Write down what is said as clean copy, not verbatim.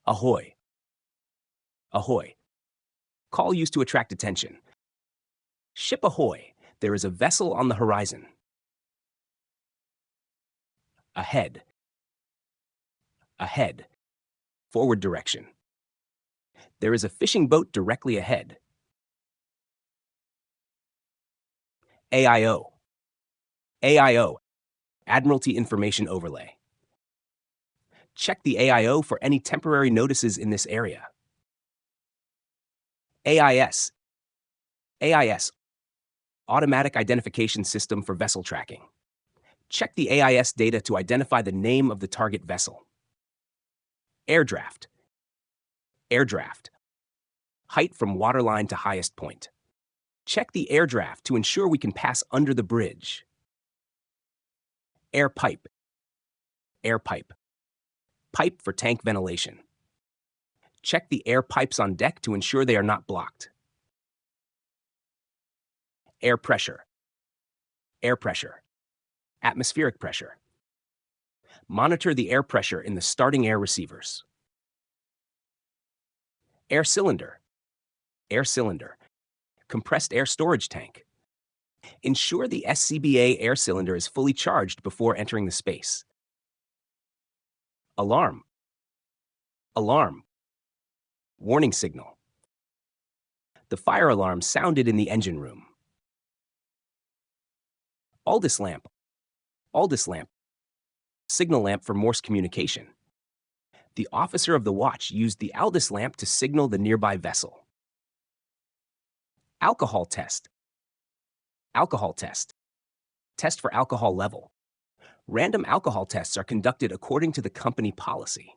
Ahoy. Ahoy. Call used to attract attention. Ship ahoy. There is a vessel on the horizon. Ahead. Ahead. Forward direction. There is a fishing boat directly ahead. AIO. AIO. Admiralty Information Overlay. Check the AIO for any temporary notices in this area. AIS. AIS. Automatic Identification System for Vessel Tracking. Check the AIS data to identify the name of the target vessel. Airdraft. Airdraft. Height from waterline to highest point. Check the airdraft to ensure we can pass under the bridge. Air pipe. Air pipe. Pipe for tank ventilation. Check the air pipes on deck to ensure they are not blocked. Air pressure. Air pressure. Atmospheric pressure. Monitor the air pressure in the starting air receivers. Air cylinder. Air cylinder. Compressed air storage tank. Ensure the SCBA air cylinder is fully charged before entering the space. Alarm. Alarm. Warning signal. The fire alarm sounded in the engine room. Aldis lamp. Aldis lamp. Signal lamp for Morse communication. The officer of the watch used the Aldis lamp to signal the nearby vessel. Alcohol test. Alcohol test. Test for alcohol level. Random alcohol tests are conducted according to the company policy.